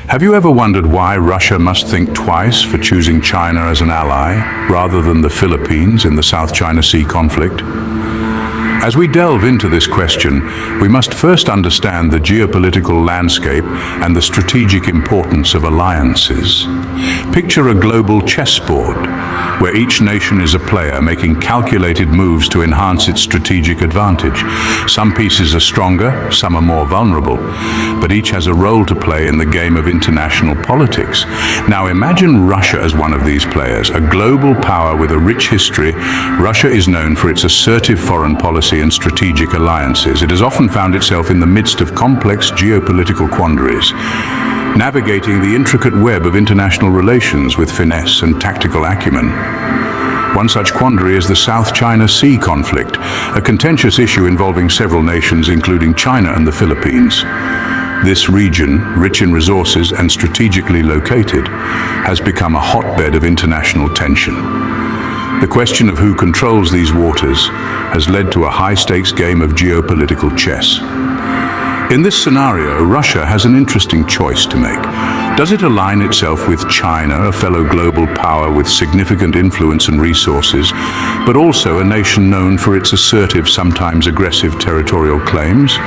Have you ever wondered why Russia must think twice for choosing China as an ally, rather than the Philippines in the South China Sea conflict? As we delve into this question, we must first understand the geopolitical landscape and the strategic importance of alliances. Picture a global chessboard, where each nation is a player making calculated moves to enhance its strategic advantage. Some pieces are stronger, some are more vulnerable, but each has a role to play in the game of international politics. Now imagine Russia as one of these players, a global power with a rich history. Russia is known for its assertive foreign policy and strategic alliances. It has often found itself in the midst of complex geopolitical quandaries, navigating the intricate web of international relations with finesse and tactical acumen. One such quandary is the South China Sea conflict, a contentious issue involving several nations, including China and the Philippines. This region, rich in resources and strategically located, has become a hotbed of international tension. The question of who controls these waters has led to a high-stakes game of geopolitical chess. In this scenario, Russia has an interesting choice to make. Does it align itself with China, a fellow global power with significant influence and resources, but also a nation known for its assertive, sometimes aggressive territorial claims?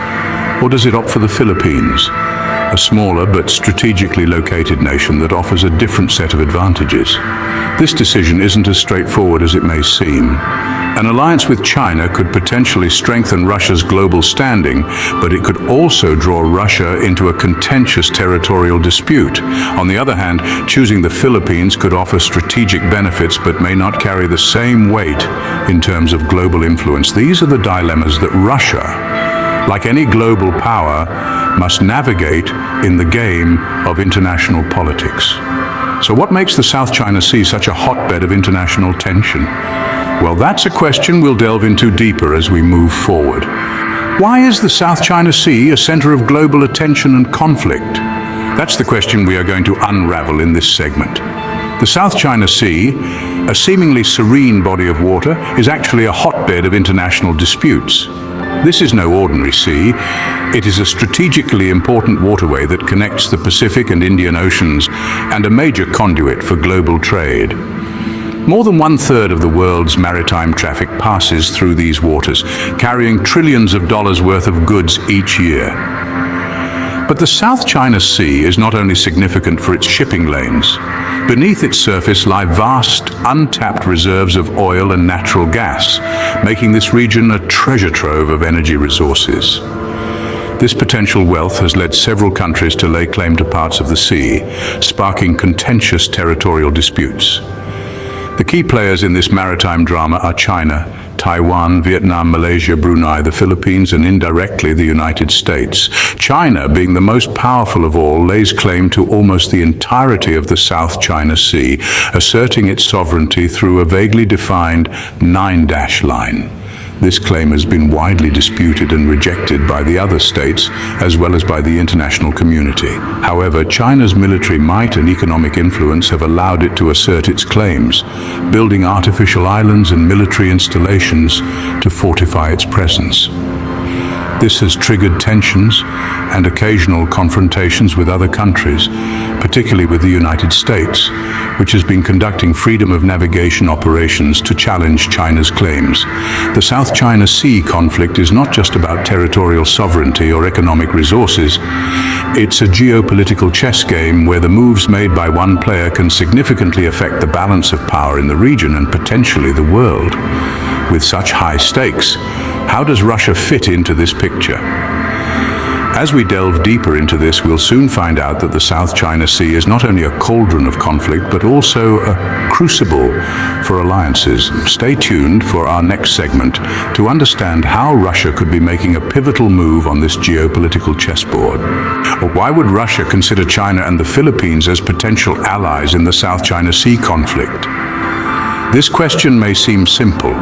Or does it opt for the Philippines, a smaller but strategically located nation that offers a different set of advantages? This decision isn't as straightforward as it may seem. An alliance with China could potentially strengthen Russia's global standing, but it could also draw Russia into a contentious territorial dispute. On the other hand, choosing the Philippines could offer strategic benefits but may not carry the same weight in terms of global influence. These are the dilemmas that Russia, like any global power, must navigate in the game of international politics. So what makes the South China Sea such a hotbed of international tension? Well, that's a question we'll delve into deeper as we move forward. Why is the South China Sea a center of global attention and conflict? That's the question we are going to unravel in this segment. The South China Sea, a seemingly serene body of water, is actually a hotbed of international disputes. This is no ordinary sea. It is a strategically important waterway that connects the Pacific and Indian Oceans and a major conduit for global trade. More than 1/3 of the world's maritime traffic passes through these waters, carrying trillions of dollars worth of goods each year. But the South China Sea is not only significant for its shipping lanes. Beneath its surface lie vast, untapped reserves of oil and natural gas, making this region a treasure trove of energy resources. This potential wealth has led several countries to lay claim to parts of the sea, sparking contentious territorial disputes. The key players in this maritime drama are China, Taiwan, Vietnam, Malaysia, Brunei, the Philippines, and indirectly the United States. China, being the most powerful of all, lays claim to almost the entirety of the South China Sea, asserting its sovereignty through a vaguely defined 9-dash line. This claim has been widely disputed and rejected by the other states, as well as by the international community. However, China's military might and economic influence have allowed it to assert its claims, building artificial islands and military installations to fortify its presence. This has triggered tensions and occasional confrontations with other countries, particularly with the United States, which has been conducting freedom of navigation operations to challenge China's claims. The South China Sea conflict is not just about territorial sovereignty or economic resources. It's a geopolitical chess game where the moves made by one player can significantly affect the balance of power in the region and potentially the world. With such high stakes, how does Russia fit into this picture? As we delve deeper into this, we'll soon find out that the South China Sea is not only a cauldron of conflict, but also a crucible for alliances. Stay tuned for our next segment to understand how Russia could be making a pivotal move on this geopolitical chessboard. Or why would Russia consider China and the Philippines as potential allies in the South China Sea conflict? This question may seem simple,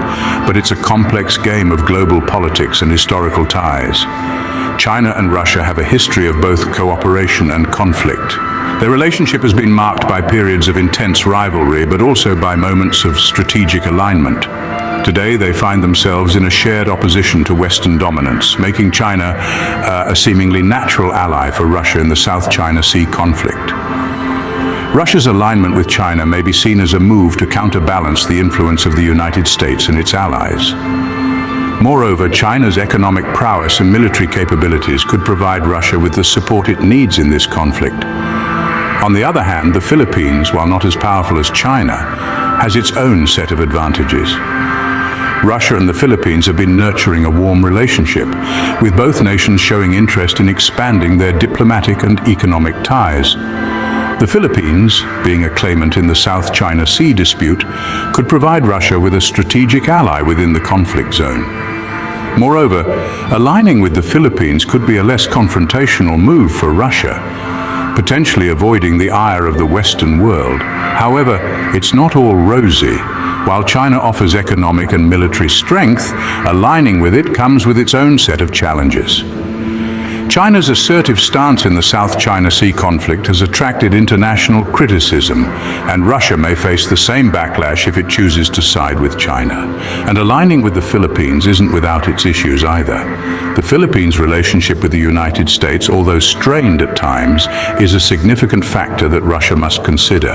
but it's a complex game of global politics and historical ties. China and Russia have a history of both cooperation and conflict. Their relationship has been marked by periods of intense rivalry, but also by moments of strategic alignment. Today, they find themselves in a shared opposition to Western dominance, making China a seemingly natural ally for Russia in the South China Sea conflict. Russia's alignment with China may be seen as a move to counterbalance the influence of the United States and its allies. Moreover, China's economic prowess and military capabilities could provide Russia with the support it needs in this conflict. On the other hand, the Philippines, while not as powerful as China, has its own set of advantages. Russia and the Philippines have been nurturing a warm relationship, with both nations showing interest in expanding their diplomatic and economic ties. The Philippines, being a claimant in the South China Sea dispute, could provide Russia with a strategic ally within the conflict zone. Moreover, aligning with the Philippines could be a less confrontational move for Russia, potentially avoiding the ire of the Western world. However, it's not all rosy. While China offers economic and military strength, aligning with it comes with its own set of challenges. China's assertive stance in the South China Sea conflict has attracted international criticism, and Russia may face the same backlash if it chooses to side with China. And aligning with the Philippines isn't without its issues either. The Philippines' relationship with the United States, although strained at times, is a significant factor that Russia must consider.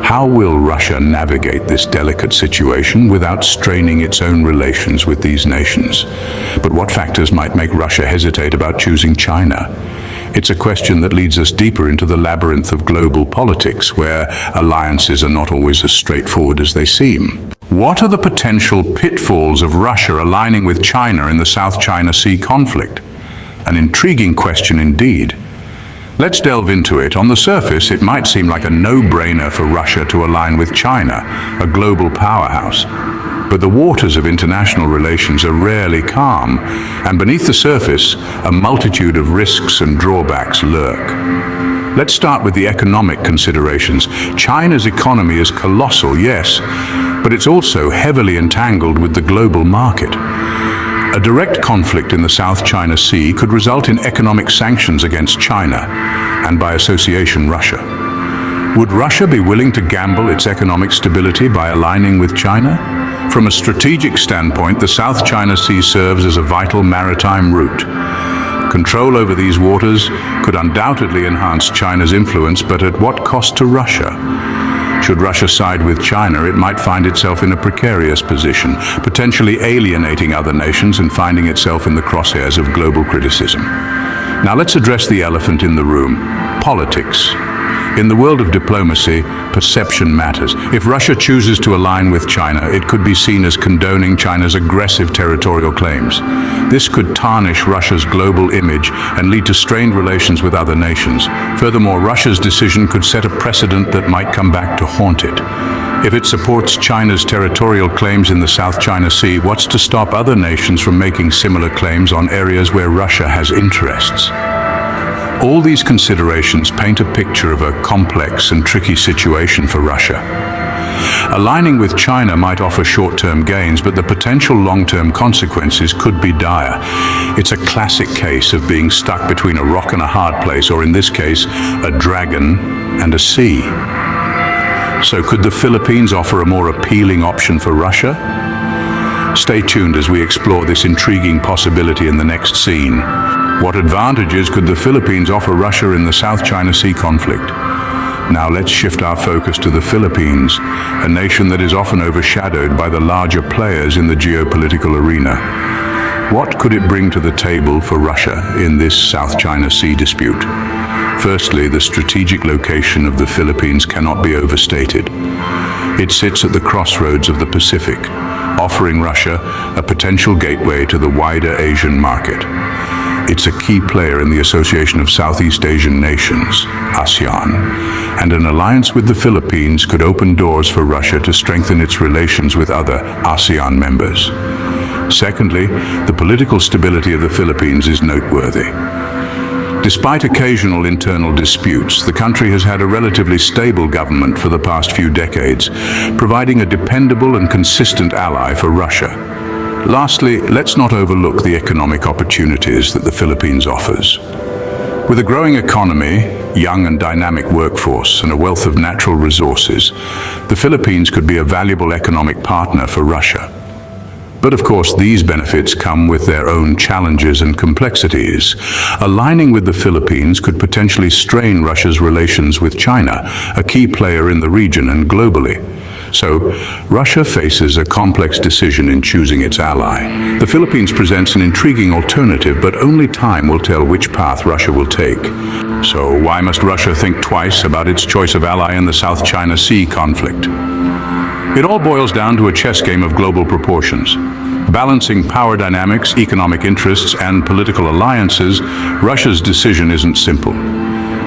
How will Russia navigate this delicate situation without straining its own relations with these nations? But what factors might make Russia hesitate about choosing China? It's a question that leads us deeper into the labyrinth of global politics, where alliances are not always as straightforward as they seem. What are the potential pitfalls of Russia aligning with China in the South China Sea conflict? An intriguing question indeed. Let's delve into it. On the surface, it might seem like a no-brainer for Russia to align with China, a global powerhouse. But the waters of international relations are rarely calm, and beneath the surface, a multitude of risks and drawbacks lurk. Let's start with the economic considerations. China's economy is colossal, yes, but it's also heavily entangled with the global market. A direct conflict in the South China Sea could result in economic sanctions against China, and by association, Russia. Would Russia be willing to gamble its economic stability by aligning with China? From a strategic standpoint, the South China Sea serves as a vital maritime route. Control over these waters could undoubtedly enhance China's influence, but at what cost to Russia? Should Russia side with China, it might find itself in a precarious position, potentially alienating other nations and finding itself in the crosshairs of global criticism. Now let's address the elephant in the room: politics. In the world of diplomacy, perception matters. If Russia chooses to align with China, it could be seen as condoning China's aggressive territorial claims. This could tarnish Russia's global image and lead to strained relations with other nations. Furthermore, Russia's decision could set a precedent that might come back to haunt it. If it supports China's territorial claims in the South China Sea, what's to stop other nations from making similar claims on areas where Russia has interests? All these considerations paint a picture of a complex and tricky situation for Russia. Aligning with China might offer short-term gains, but the potential long-term consequences could be dire. It's a classic case of being stuck between a rock and a hard place, or in this case, a dragon and a sea. So could the Philippines offer a more appealing option for Russia? Stay tuned as we explore this intriguing possibility in the next scene. What advantages could the Philippines offer Russia in the South China Sea conflict? Now let's shift our focus to the Philippines, a nation that is often overshadowed by the larger players in the geopolitical arena. What could it bring to the table for Russia in this South China Sea dispute? Firstly, the strategic location of the Philippines cannot be overstated. It sits at the crossroads of the Pacific, offering Russia a potential gateway to the wider Asian market. It's a key player in the Association of Southeast Asian Nations, ASEAN, and an alliance with the Philippines could open doors for Russia to strengthen its relations with other ASEAN members. Secondly, the political stability of the Philippines is noteworthy. Despite occasional internal disputes, the country has had a relatively stable government for the past few decades, providing a dependable and consistent ally for Russia. Lastly, let's not overlook the economic opportunities that the Philippines offers. With a growing economy, young and dynamic workforce, and a wealth of natural resources, the Philippines could be a valuable economic partner for Russia. But of course, these benefits come with their own challenges and complexities. Aligning with the Philippines could potentially strain Russia's relations with China, a key player in the region and globally. So, Russia faces a complex decision in choosing its ally. The Philippines presents an intriguing alternative, but only time will tell which path Russia will take. So, why must Russia think twice about its choice of ally in the South China Sea conflict? It all boils down to a chess game of global proportions. Balancing power dynamics, economic interests, and political alliances, Russia's decision isn't simple.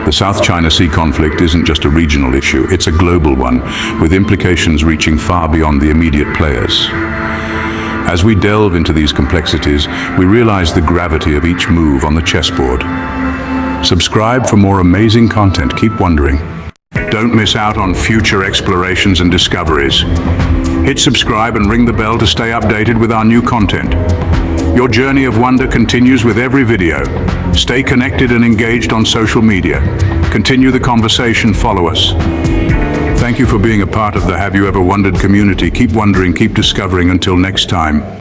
The South China Sea conflict isn't just a regional issue, it's a global one, with implications reaching far beyond the immediate players. As we delve into these complexities, we realize the gravity of each move on the chessboard. Subscribe for more amazing content. Keep wondering. Don't miss out on future explorations and discoveries. Hit subscribe and ring the bell to stay updated with our new content. Your journey of wonder continues with every video. Stay connected and engaged on social media. Continue the conversation, follow us. Thank you for being a part of the Have You Ever Wondered community. Keep wondering, keep discovering. Until next time.